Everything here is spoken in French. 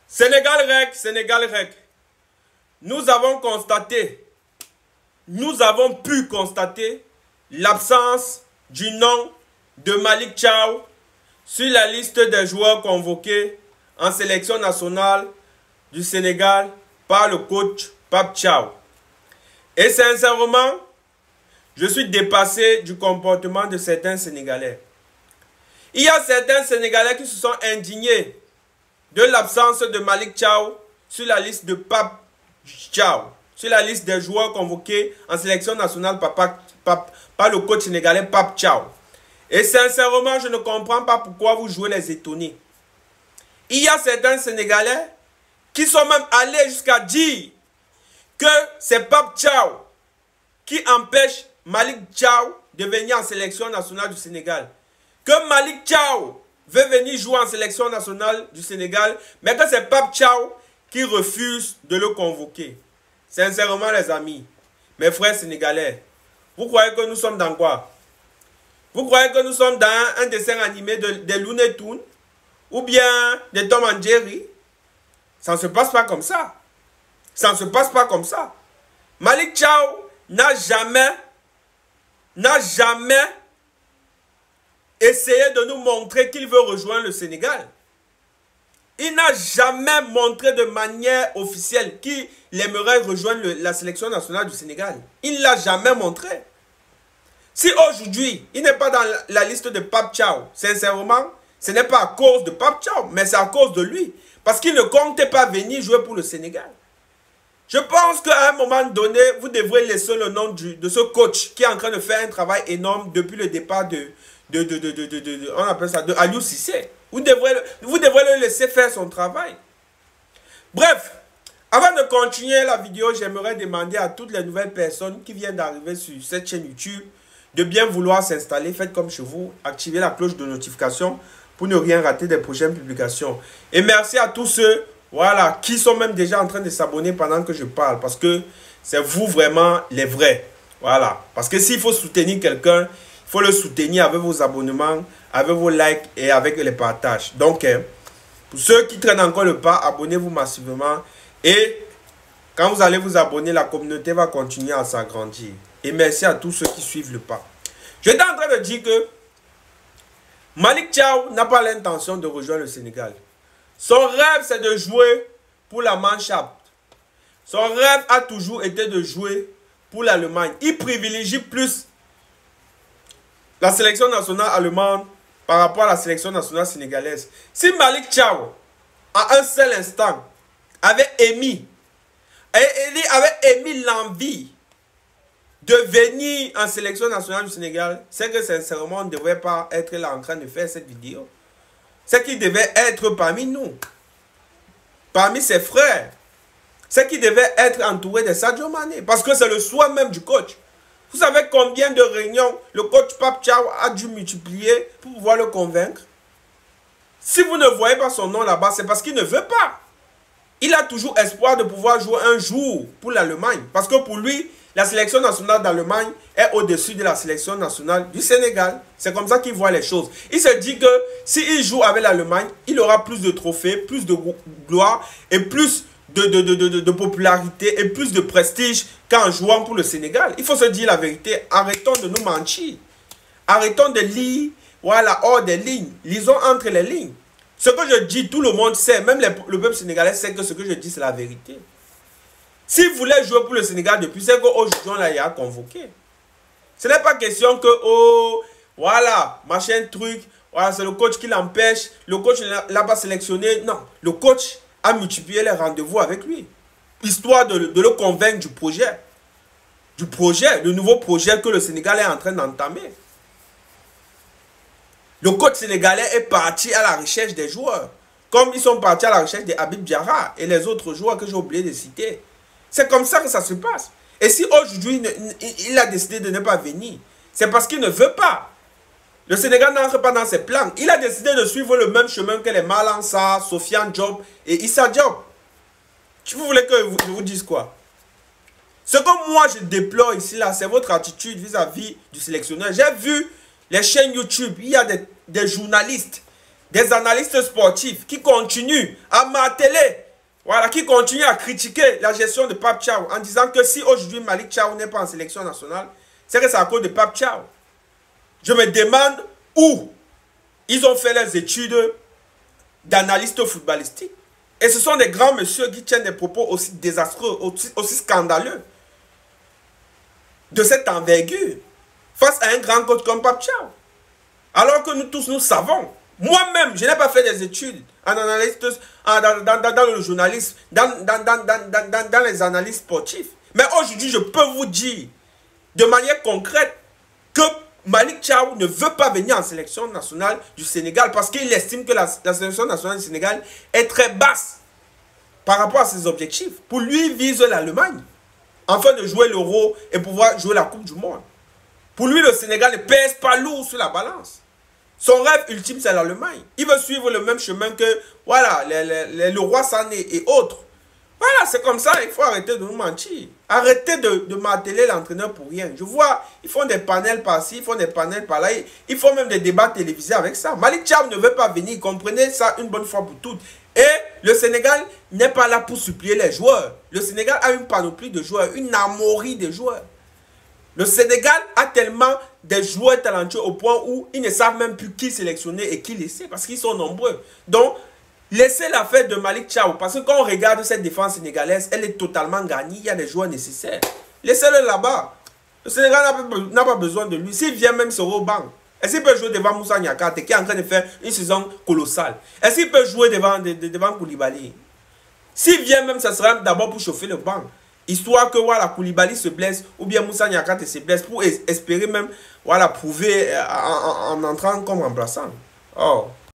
Sénégal REC, Sénégal REC. Nous avons pu constater l'absence du nom de Malick Thiaw sur la liste des joueurs convoqués en sélection nationale du Sénégal par le coach Pape Thiaw. Et sincèrement, je suis dépassé du comportement de certains Sénégalais. Il y a certains Sénégalais qui se sont indignés de l'absence de Malick Thiaw sur la liste de Pape Thiaw, sur la liste des joueurs convoqués en sélection nationale par le coach sénégalais Pape Thiaw. Et sincèrement, je ne comprends pas pourquoi vous jouez les étonnés. Il y a certains Sénégalais qui sont même allés jusqu'à dire que c'est Pape Thiaw qui empêche Malick Thiaw de venir en sélection nationale du Sénégal. Que Malick Thiaw veut venir jouer en sélection nationale du Sénégal, mais que c'est Pape Thiaw qui refuse de le convoquer. Sincèrement, les amis, mes frères sénégalais, vous croyez que nous sommes dans quoi? Vous croyez que nous sommes dans un dessin animé des Looney Tunes ou bien de Tom and Jerry? Ça ne se passe pas comme ça. Ça ne se passe pas comme ça. Malick Thiaw n'a jamais essayé de nous montrer qu'il veut rejoindre le Sénégal. Il n'a jamais montré de manière officielle qu'il aimerait rejoindre la sélection nationale du Sénégal. Il ne l'a jamais montré. Si aujourd'hui, il n'est pas dans la liste de Pape Thiaw, sincèrement, ce n'est pas à cause de Pape Thiaw, mais c'est à cause de lui. Parce qu'il ne comptait pas venir jouer pour le Sénégal. Je pense qu'à un moment donné, vous devrez laisser le nom de ce coach qui est en train de faire un travail énorme depuis le départ on appelle ça, de Aliou Cissé. Vous devrez le laisser faire son travail. Bref, avant de continuer la vidéo, j'aimerais demander à toutes les nouvelles personnes qui viennent d'arriver sur cette chaîne YouTube de bien vouloir s'installer. Faites comme chez vous, activez la cloche de notification pour ne rien rater des prochaines publications. Et merci à tous ceux, voilà, qui sont même déjà en train de s'abonner pendant que je parle. Parce que c'est vous vraiment les vrais. Voilà. Parce que s'il faut soutenir quelqu'un, il faut le soutenir avec vos abonnements, avec vos likes et avec les partages. Donc, pour ceux qui traînent encore le pas, abonnez-vous massivement. Et quand vous allez vous abonner, la communauté va continuer à s'agrandir. Et merci à tous ceux qui suivent le pas. J'étais en train de dire que Malick Thiaw n'a pas l'intention de rejoindre le Sénégal. Son rêve, c'est de jouer pour la Mannschaft. Son rêve a toujours été de jouer pour l'Allemagne. Il privilégie plus la sélection nationale allemande par rapport à la sélection nationale sénégalaise. Si Malick Thiaw, à un seul instant, avait émis l'envie de venir en sélection nationale du Sénégal, c'est que sincèrement, on ne devrait pas être là en train de faire cette vidéo. C'est qu'il devait être parmi nous, parmi ses frères. C'est qu'il devait être entouré de Sadio Mané, parce que c'est le choix même du coach. Vous savez combien de réunions le coach Pape Thiaw a dû multiplier pour pouvoir le convaincre? Si vous ne voyez pas son nom là-bas, c'est parce qu'il ne veut pas. Il a toujours espoir de pouvoir jouer un jour pour l'Allemagne. Parce que pour lui, la sélection nationale d'Allemagne est au-dessus de la sélection nationale du Sénégal. C'est comme ça qu'il voit les choses. Il se dit que s'il joue avec l'Allemagne, il aura plus de trophées, plus de gloire et plus de popularité et plus de prestige qu'en jouant pour le Sénégal. Il faut se dire la vérité. Arrêtons de nous mentir. Arrêtons de lire, voilà, hors des lignes. Lisons entre les lignes. Ce que je dis, tout le monde sait, même le peuple sénégalais sait que ce que je dis, c'est la vérité. S'il voulait jouer pour le Sénégal depuis, c'est qu'aujourd'hui, on l'a convoqué. Ce n'est pas question que, oh, voilà, machin truc, voilà, c'est le coach qui l'empêche, le coach ne l'a pas sélectionné. Non, le coach a multiplié les rendez-vous avec lui, histoire de le convaincre du projet, le nouveau projet que le Sénégal est en train d'entamer. Le coach sénégalais est parti à la recherche des joueurs, comme ils sont partis à la recherche de Habib Diarra et les autres joueurs que j'ai oublié de citer. C'est comme ça que ça se passe. Et si aujourd'hui il a décidé de ne pas venir, c'est parce qu'il ne veut pas. Le Sénégal n'entre pas dans ses plans. Il a décidé de suivre le même chemin que les Malang Sarr, Sofiane Diop et Issa Diop. Vous voulez que je vous dise quoi? Ce que moi je déplore ici, là, c'est votre attitude vis-à-vis du sélectionneur. J'ai vu les chaînes YouTube, il y a des journalistes, des analystes sportifs qui continuent à marteler Voilà, qui continue à critiquer la gestion de Pape Thiaw en disant que si aujourd'hui Malick Thiaw n'est pas en sélection nationale, c'est que c'est à cause de Pape Thiaw. Je me demande où ils ont fait les études d'analystes footballistiques. Et ce sont des grands messieurs qui tiennent des propos aussi désastreux, aussi scandaleux, de cette envergure, face à un grand coach comme Pape Thiaw. Alors que nous tous, nous savons. Moi-même, je n'ai pas fait des études en analyste, dans le journalisme, dans les analyses sportives. Mais aujourd'hui, je peux vous dire de manière concrète que Malick Thiaw ne veut pas venir en sélection nationale du Sénégal parce qu'il estime que la sélection nationale du Sénégal est très basse par rapport à ses objectifs. Pour lui, il vise l'Allemagne afin de jouer l'Euro et pouvoir jouer la Coupe du Monde. Pour lui, le Sénégal ne pèse pas lourd sur la balance. Son rêve ultime, c'est l'Allemagne. Il veut suivre le même chemin que voilà, le roi Sané et autres. Voilà, c'est comme ça, il faut arrêter de nous mentir. Arrêtez de marteler l'entraîneur pour rien. Je vois, ils font des panels par-ci, ils font des panels par-là. Ils font même des débats télévisés avec ça. Malick Thiaw ne veut pas venir, comprenez ça une bonne fois pour toutes. Et le Sénégal n'est pas là pour supplier les joueurs. Le Sénégal a une panoplie de joueurs, une armorie de joueurs. Le Sénégal a tellement de joueurs talentueux au point où ils ne savent même plus qui sélectionner et qui laisser parce qu'ils sont nombreux. Donc, laissez l'affaire de Malick Thiaw parce que quand on regarde cette défense sénégalaise, elle est totalement gagnée. Il y a des joueurs nécessaires. Laissez-le là-bas. Le Sénégal n'a pas besoin de lui. S'il vient même sur au banc, est-ce qu'il peut jouer devant Moussa Niakate qui est en train de faire une saison colossale? Est-ce qu'il peut jouer devant Koulibaly? S'il vient même, ça sera d'abord pour chauffer le banc. Histoire que voilà, Koulibaly se blesse ou bien Moussa Niakate se blesse pour espérer même voilà, prouver en entrant comme remplaçant. Oh.